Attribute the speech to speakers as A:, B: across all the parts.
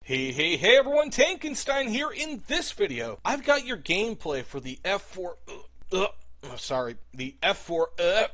A: Hey everyone, Tankenstein here. In this video, I've got your gameplay for the the F4F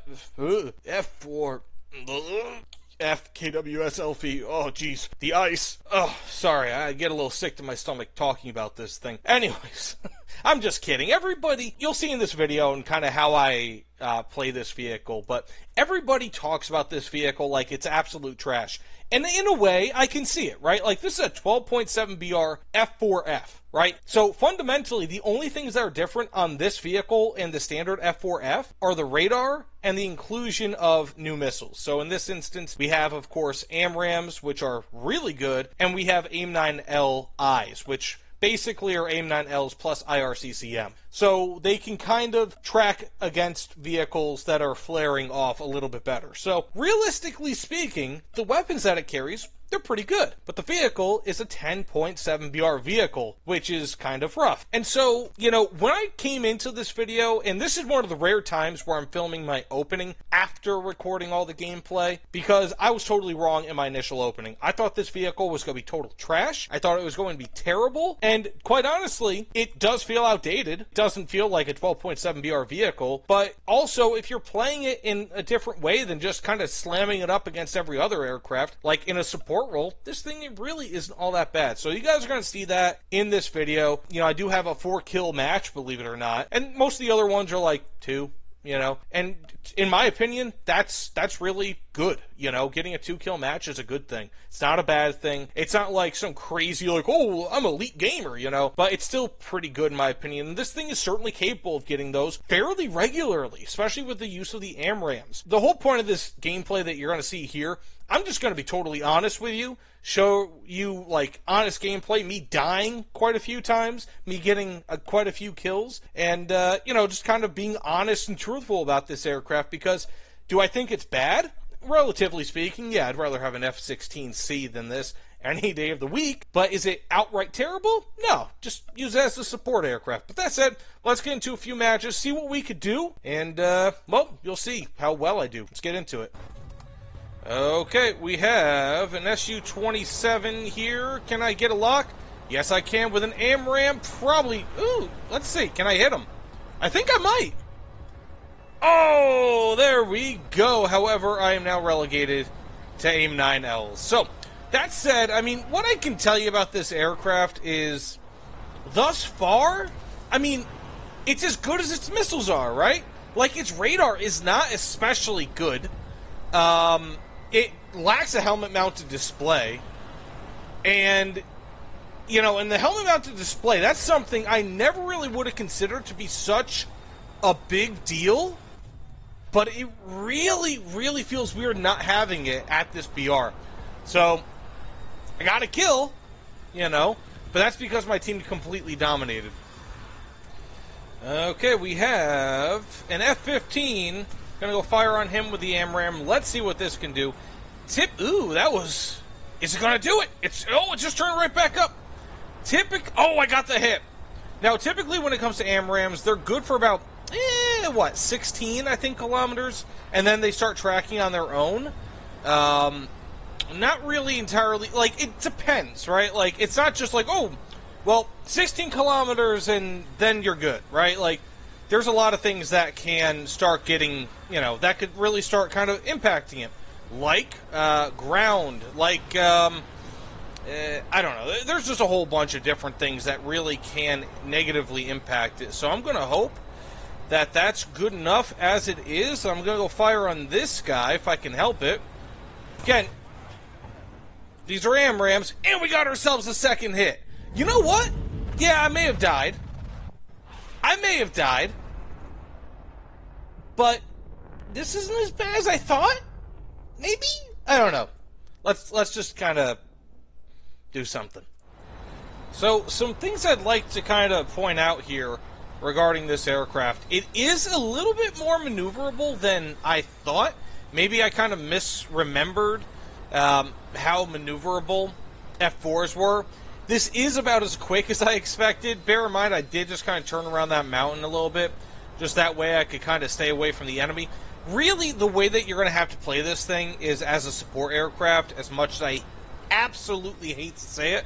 A: KWS LV. Oh geez, the ice. Oh, sorry, I get a little sick to my stomach talking about this thing. Anyways, I'm just kidding. Everybody, you'll see in this video and kind of how I play this vehicle, but everybody talks about this vehicle like it's absolute trash. And in a way, I can see it, right? Like, this is a 12.7 BR F-4F, right? So, fundamentally, the only things that are different on this vehicle and the standard F-4F are the radar and the inclusion of new missiles. So, in this instance, we have, of course, AMRAAMs, which are really good, and we have AIM-9Ls, which basically are AIM-9Ls plus IRCCM. So they can kind of track against vehicles that are flaring off a little bit better. So realistically speaking, the weapons that it carries, they're pretty good. But the vehicle is a 10.7 BR vehicle, which is kind of rough. And so, you know, when I came into this video, and this is one of the rare times where I'm filming my opening after recording all the gameplay, because I was totally wrong in my initial opening. I thought this vehicle was going to be total trash. I thought it was going to be terrible. And quite honestly, it does feel outdated. It doesn't feel like a 12.7 BR vehicle. But also, if you're playing it in a different way than just kind of slamming it up against every other aircraft, like in a support role, this thing really isn't all that bad. So you guys are going to see that in this video. You know, I do have a 4-kill match, believe it or not, and most of the other ones are like 2, you know, and in my opinion, that's really good. You know, getting a 2-kill match is a good thing. It's not a bad thing. It's not like some crazy, like, oh, I'm an elite gamer, you know, but it's still pretty good in my opinion. And this thing is certainly capable of getting those fairly regularly, especially with the use of the AMRAAMs. The whole point of this gameplay that you're going to see here, I'm just going to be totally honest with you, show you, like, honest gameplay, me dying quite a few times, me getting quite a few kills, and, you know, just kind of being honest and truthful about this aircraft, because do I think it's bad? Relatively speaking, yeah, I'd rather have an F-16C than this any day of the week, but is it outright terrible? No, just use it as a support aircraft. But that said, let's get into a few matches, see what we could do, and, well, you'll see how well I do. Let's get into it. Okay, we have an Su-27 here. Can I get a lock? Yes, I can with an AMRAAM. Probably. Ooh, let's see. Can I hit him? I think I might. Oh, there we go. However, I am now relegated to AIM-9Ls. So, that said, I mean, what I can tell you about this aircraft is, thus far, I mean, it's as good as its missiles are, right? Like, its radar is not especially good. It lacks a helmet-mounted display, and, you know, and the helmet-mounted display, that's something I never really would have considered to be such a big deal, but it really, really feels weird not having it at this BR. So, I got a kill, you know, but that's because my team completely dominated. Okay, we have an F-15. Gonna go fire on him with the AMRAAM. Let's see what this can do. Ooh, that was... Is it gonna do it? It's just turned right back up. Oh, I got the hit. Now, typically when it comes to AMRAAMs, they're good for about, 16, I think, kilometers, and then they start tracking on their own. Not really entirely, like, it depends, right? Like, it's not just like, oh, well, 16 kilometers and then you're good, right? Like, there's a lot of things that can start getting, you know, that could really start kind of impacting it. Like ground, like, I don't know. There's just a whole bunch of different things that really can negatively impact it. So I'm going to hope that that's good enough as it is. I'm going to go fire on this guy if I can help it. Again, these are AMRAAMs, and we got ourselves a second hit. You know what? Yeah, I may have died. But this isn't as bad as I thought? Maybe? I don't know. Let's just kind of do something. So, some things I'd like to kind of point out here regarding this aircraft. It is a little bit more maneuverable than I thought. Maybe I kind of misremembered how maneuverable F-4s were. This is about as quick as I expected. Bear in mind, I did just kind of turn around that mountain a little bit. Just that way I could kind of stay away from the enemy. Really, the way that you're going to have to play this thing is as a support aircraft, as much as I absolutely hate to say it.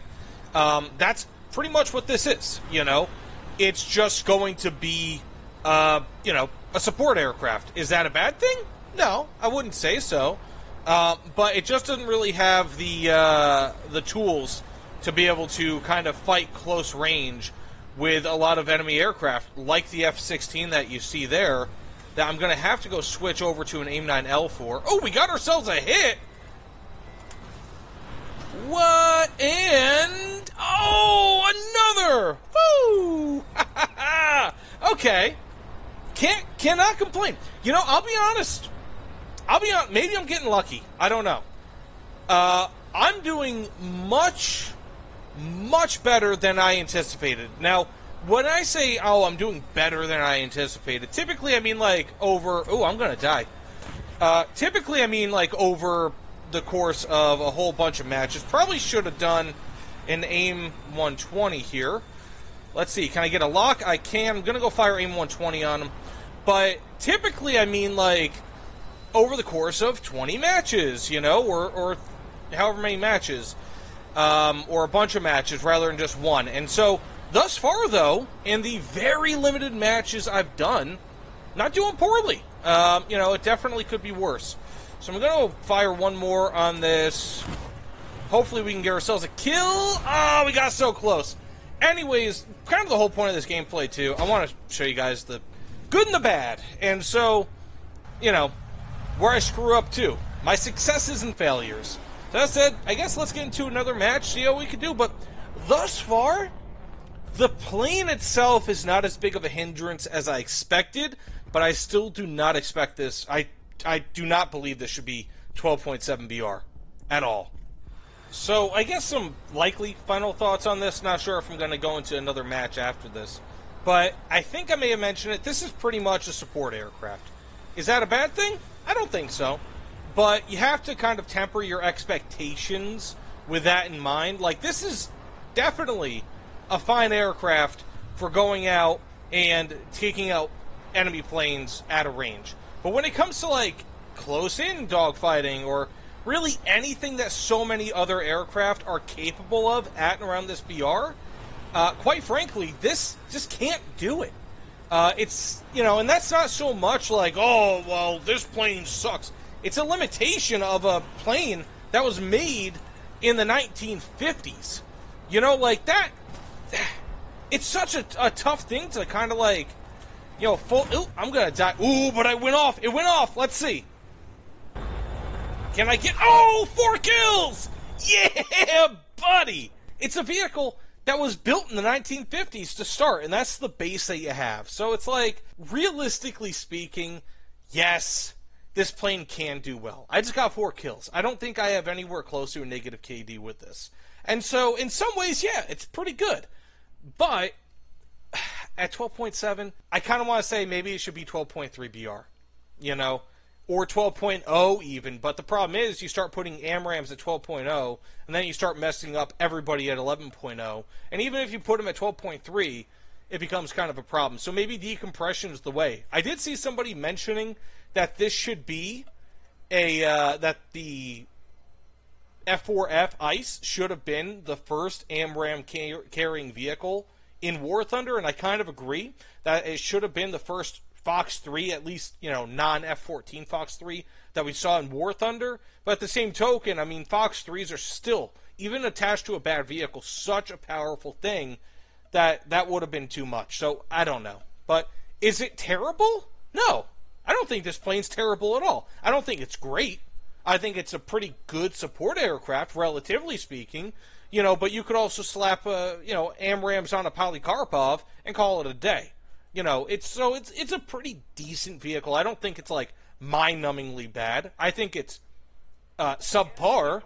A: That's pretty much what this is, you know? It's just going to be, you know, a support aircraft. Is that a bad thing? No, I wouldn't say so. But it just doesn't really have the tools to be able to kind of fight close range with a lot of enemy aircraft, like the F-16 that you see there, that I'm going to have to go switch over to an AIM-9L for. Oh, we got ourselves a hit! What? And... oh, another! Woo! Okay. Cannot complain. You know, I'll be honest. Maybe I'm getting lucky. I don't know. I'm doing much better than I anticipated. Now, when I say, oh, I'm doing better than I anticipated, typically I mean like over... oh, I'm going to die. Typically I mean like over the course of a whole bunch of matches. Probably should have done an AIM 120 here. Let's see. Can I get a lock? I can. I'm going to go fire AIM 120 on him. But typically I mean like over the course of 20 matches, you know, or however many matches. Or a bunch of matches rather than just one. And so, thus far, though, in the very limited matches I've done, not doing poorly. You know, it definitely could be worse. So I'm going to fire one more on this. Hopefully we can get ourselves a kill. Oh, we got so close. Anyways, kind of the whole point of this gameplay, too, I want to show you guys the good and the bad. And so, you know, where I screw up, too. My successes and failures. So that said, I guess let's get into another match, see how we can do. But thus far, the plane itself is not as big of a hindrance as I expected, but I still do not expect this. I do not believe this should be 12.7 BR at all. So I guess some likely final thoughts on this. Not sure if I'm going to go into another match after this. But I think I may have mentioned it. This is pretty much a support aircraft. Is that a bad thing? I don't think so. But you have to kind of temper your expectations with that in mind. Like, this is definitely a fine aircraft for going out and taking out enemy planes at a range. But when it comes to, like, close-in dogfighting or really anything that so many other aircraft are capable of at and around this BR, quite frankly, this just can't do it. It's, you know, and that's not so much like, oh, well, this plane sucks. It's a limitation of a plane that was made in the 1950s. You know, like that, it's such a tough thing to kind of like, you know, ooh, I'm going to die. Ooh, but I went off. It went off. Let's see. Can I get, 4 kills. Yeah, buddy. It's a vehicle that was built in the 1950s to start, and that's the base that you have. So it's like, realistically speaking, yes, this plane can do well. I just got 4 kills. I don't think I have anywhere close to a negative KD with this. And so, in some ways, yeah, it's pretty good. But, at 12.7, I kind of want to say maybe it should be 12.3 BR. You know? Or 12.0 even. But the problem is, you start putting AMRAMs at 12.0, and then you start messing up everybody at 11.0. And even if you put them at 12.3, it becomes kind of a problem. So maybe decompression is the way. I did see somebody mentioning that this should be that the F-4F ICE should have been the first AMRAM carrying vehicle in War Thunder, and I kind of agree that it should have been the first Fox 3, at least, you know, non-F-14 Fox 3 that we saw in War Thunder. But at the same token, I mean, Fox 3s are still, even attached to a bad vehicle, such a powerful thing that would have been too much. So, I don't know. But is it terrible? No. I don't think this plane's terrible at all. I don't think it's great. I think it's a pretty good support aircraft, relatively speaking. You know, but you could also slap, you know, AMRAMs on a Polycarpov and call it a day. You know, it's a pretty decent vehicle. I don't think it's, like, mind-numbingly bad. I think it's subpar.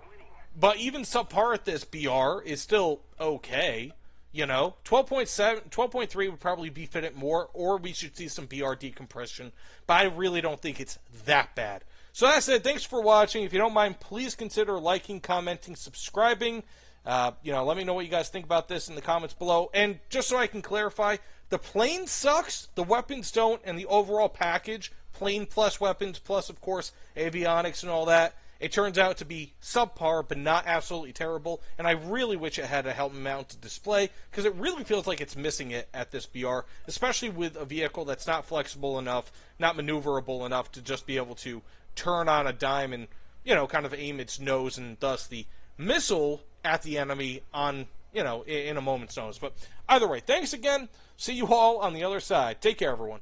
A: But even subpar at this BR is still okay. You know, 12.3 would probably befit it more, or we should see some BR decompression. But I really don't think it's that bad. So that said, thanks for watching. If you don't mind, please consider liking, commenting, subscribing. You know, let me know what you guys think about this in the comments below. And just so I can clarify, the plane sucks, the weapons don't, and the overall package, plane plus weapons plus, of course, avionics and all that, It turns out to be subpar, but not absolutely terrible, and I really wish it had a helmet-mounted display, because it really feels like it's missing it at this BR, especially with a vehicle that's not flexible enough, not maneuverable enough to just be able to turn on a dime and, kind of aim its nose and thus the missile at the enemy on, in a moment's notice. But either way, thanks again. See you all on the other side. Take care, everyone.